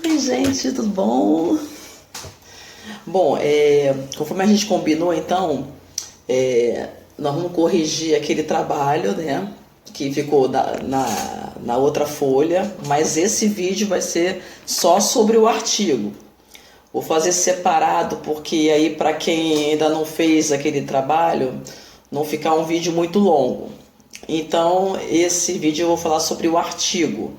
Oi, gente, tudo bom? Bom, conforme a gente combinou, então, nós vamos corrigir aquele trabalho, né? Que ficou na outra folha, mas esse vídeo vai ser só sobre o artigo. Vou fazer separado, porque aí, para quem ainda não fez aquele trabalho, não ficar um vídeo muito longo. Então, esse vídeo eu vou falar sobre o artigo.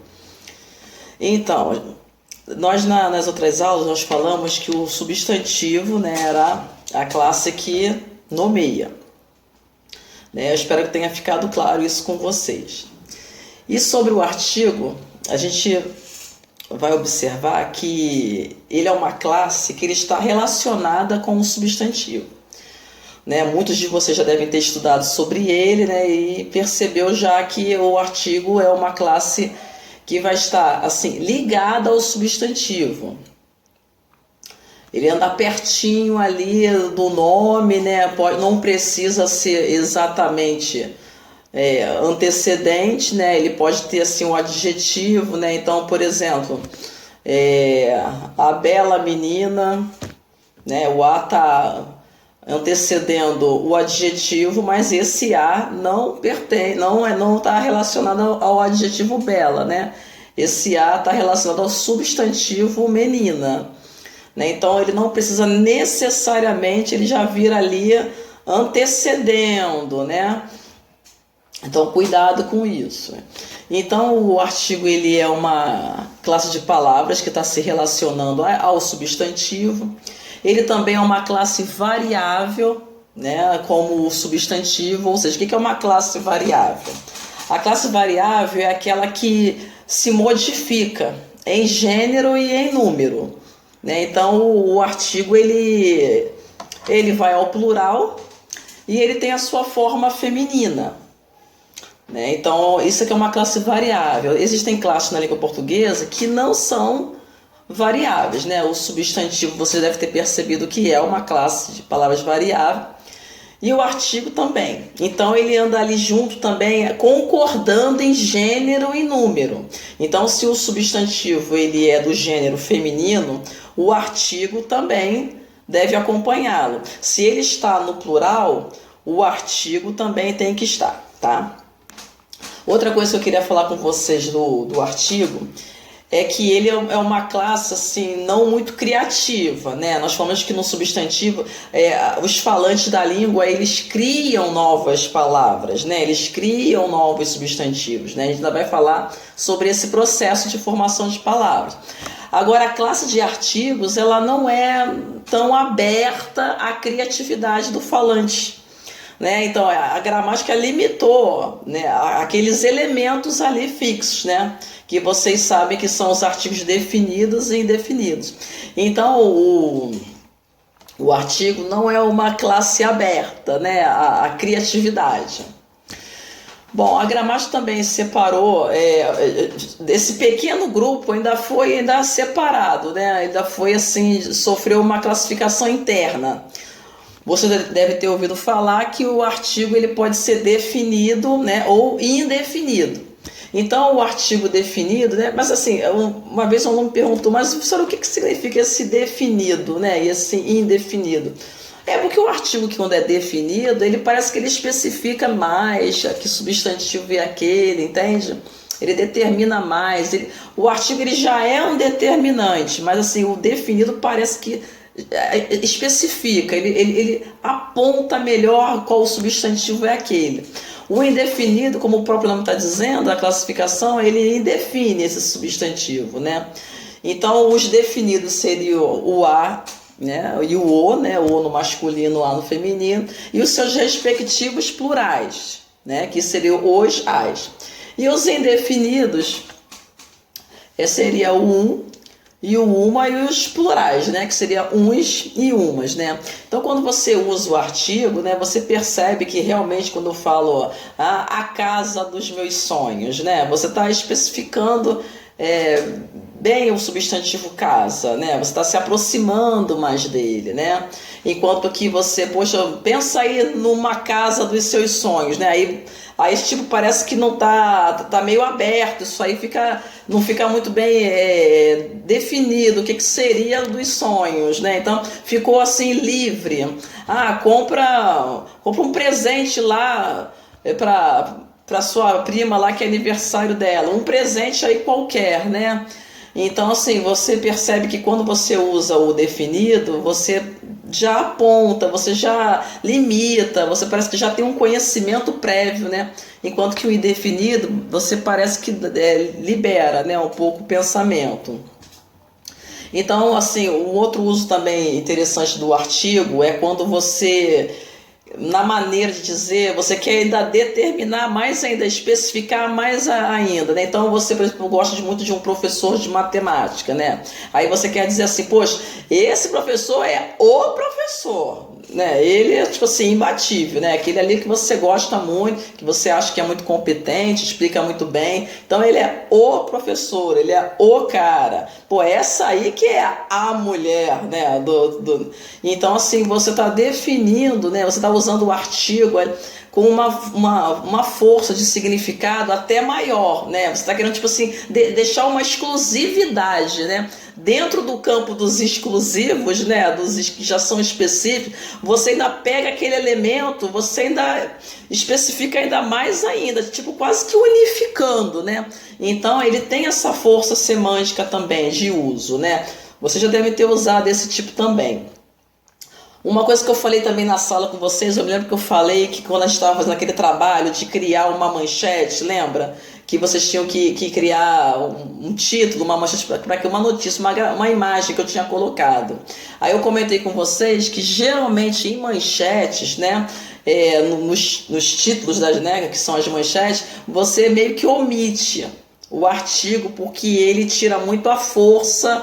Então, nas outras aulas nós falamos que o substantivo, né, era a classe que nomeia. Né? Eu espero que tenha ficado claro isso com vocês. E sobre o artigo, a gente vai observar que ele é uma classe que ele está relacionada com o substantivo. Né? Muitos de vocês já devem ter estudado sobre ele, né, e percebeu já que o artigo é uma classe que vai estar assim ligada ao substantivo. Ele anda pertinho ali do nome, né? Não precisa ser exatamente antecedente, né? Ele pode ter assim um adjetivo, né? Então, por exemplo, a bela menina, né? O A está antecedendo o adjetivo, mas esse A não pertence, não está relacionado ao adjetivo bela, né? Esse A está relacionado ao substantivo menina, né? Então ele não precisa necessariamente, ele já vir ali antecedendo, né? Então cuidado com isso. Então o artigo ele é uma classe de palavras que está se relacionando ao substantivo. Ele também é uma classe variável, né, como o substantivo, ou seja, o que é uma classe variável? A classe variável é aquela que se modifica em gênero e em número. Né? Então o artigo ele vai ao plural e ele tem a sua forma feminina. Né? Então isso aqui é uma classe variável. Existem classes na língua portuguesa que não são variáveis, né? O substantivo você deve ter percebido que é uma classe de palavras variável e o artigo também. Então ele anda ali junto também, concordando em gênero e número. Então se o substantivo ele é do gênero feminino, o artigo também deve acompanhá-lo. Se ele está no plural, o artigo também tem que estar, tá? Outra coisa que eu queria falar com vocês do artigo é que ele é uma classe assim, não muito criativa, né? Nós falamos que no substantivo, os falantes da língua, eles criam novas palavras, né? Eles criam novos substantivos, né? A gente ainda vai falar sobre esse processo de formação de palavras. Agora, a classe de artigos, ela não é tão aberta à criatividade do falante. Né? Então a gramática limitou, né, aqueles elementos ali fixos, né, que vocês sabem que são os artigos definidos e indefinidos. Então o artigo não é uma classe aberta, né, à criatividade. Bom, a gramática também separou, desse pequeno grupo ainda separado, né, ainda foi assim, sofreu uma classificação interna. Você deve ter ouvido falar que o artigo ele pode ser definido, né, ou indefinido. Então, o artigo definido, né, mas assim, uma vez um aluno me perguntou, mas o que significa esse definido, né, e esse indefinido? É porque o artigo que quando é definido, ele parece que ele especifica mais que substantivo é aquele, entende? Ele determina mais. O artigo ele já é um determinante, mas assim, o definido parece que especifica, ele aponta melhor qual substantivo é aquele. O indefinido, como o próprio nome está dizendo, a classificação, ele indefine esse substantivo, né? Então, os definidos seriam o a, né, e o o, né, o no masculino, o a no feminino, e os seus respectivos plurais, né, que seriam os, as. E os indefinidos seria o um, e o uma e os plurais, né, que seria uns e umas, né? Então, quando você usa o artigo, né, você percebe que realmente quando eu falo a casa dos meus sonhos, né, você está especificando bem o substantivo casa, né? Você está se aproximando mais dele, né? Enquanto que você, poxa, pensa aí numa casa dos seus sonhos, né? Aí tipo, parece que não tá meio aberto, isso aí não fica muito bem definido o que seria dos sonhos, né? Então ficou assim livre. Compra um presente lá para sua prima lá que é aniversário dela, um presente aí qualquer, né? Então, assim, você percebe que quando você usa o definido, você já aponta, você já limita, você parece que já tem um conhecimento prévio, né? Enquanto que o indefinido, você parece que libera, né, um pouco o pensamento. Então, assim, um outro uso também interessante do artigo é quando você, na maneira de dizer, você quer ainda determinar mais ainda, especificar mais ainda, né? Então você, por exemplo, gosta muito de um professor de matemática, né? Aí você quer dizer assim, poxa, esse professor é o professor, né? Ele é, tipo assim, imbatível, né? Aquele ali que você gosta muito, que você acha que é muito competente, explica muito bem. Então ele é o professor, ele é o cara. Pô, essa aí que é a mulher, né? Então, assim, você está definindo, né? Você está usando o artigo com uma força de significado até maior, né? Você está querendo, tipo assim, deixar uma exclusividade, né? Dentro do campo dos exclusivos, né? Dos que já são específicos, você ainda pega aquele elemento, você ainda especifica ainda mais ainda, tipo quase que unificando, né? Então ele tem essa força semântica também de uso, né? Você já deve ter usado esse tipo também. Uma coisa que eu falei também na sala com vocês, eu me lembro que eu falei que quando a gente estava fazendo aquele trabalho de criar uma manchete, lembra? Que vocês tinham que criar um título, uma manchete para que uma notícia, uma imagem que eu tinha colocado. Aí eu comentei com vocês que geralmente em manchetes, né, nos títulos né, que são as manchetes, você meio que omite o artigo porque ele tira muito a força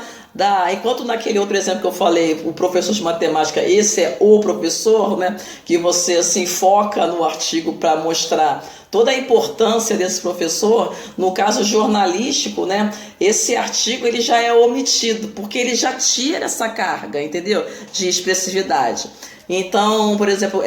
enquanto naquele outro exemplo que eu falei, o professor de matemática, esse é o professor, né, que você assim foca no artigo para mostrar toda a importância desse professor. No caso jornalístico, né, esse artigo ele já é omitido, porque ele já tira essa carga, entendeu? De expressividade. Então, por exemplo,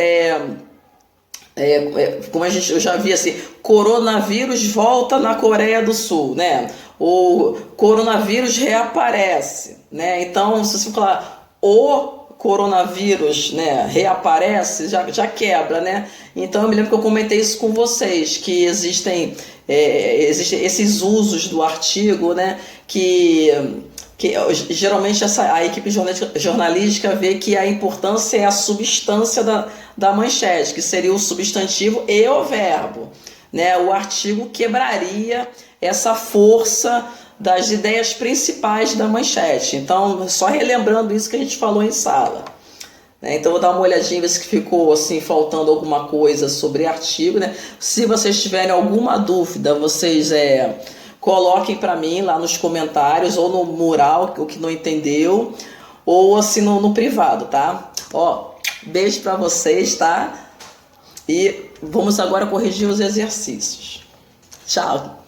como eu já vi assim, coronavírus volta na Coreia do Sul, né? O coronavírus reaparece, né? Então, se você falar o coronavírus, né, reaparece, já quebra, né? Então, eu me lembro que eu comentei isso com vocês, que existem esses usos do artigo, né, que geralmente a equipe jornalística vê que a importância é a substância da manchete, que seria o substantivo e o verbo, né? O artigo quebraria essa força das ideias principais da manchete. Então, só relembrando isso que a gente falou em sala, né? Então, vou dar uma olhadinha, ver se ficou assim, faltando alguma coisa sobre artigo, né? Se vocês tiverem alguma dúvida, vocês coloquem para mim lá nos comentários ou no mural, o que não entendeu, ou assim no privado, tá? Ó, beijo para vocês, tá? E vamos agora corrigir os exercícios. Tchau!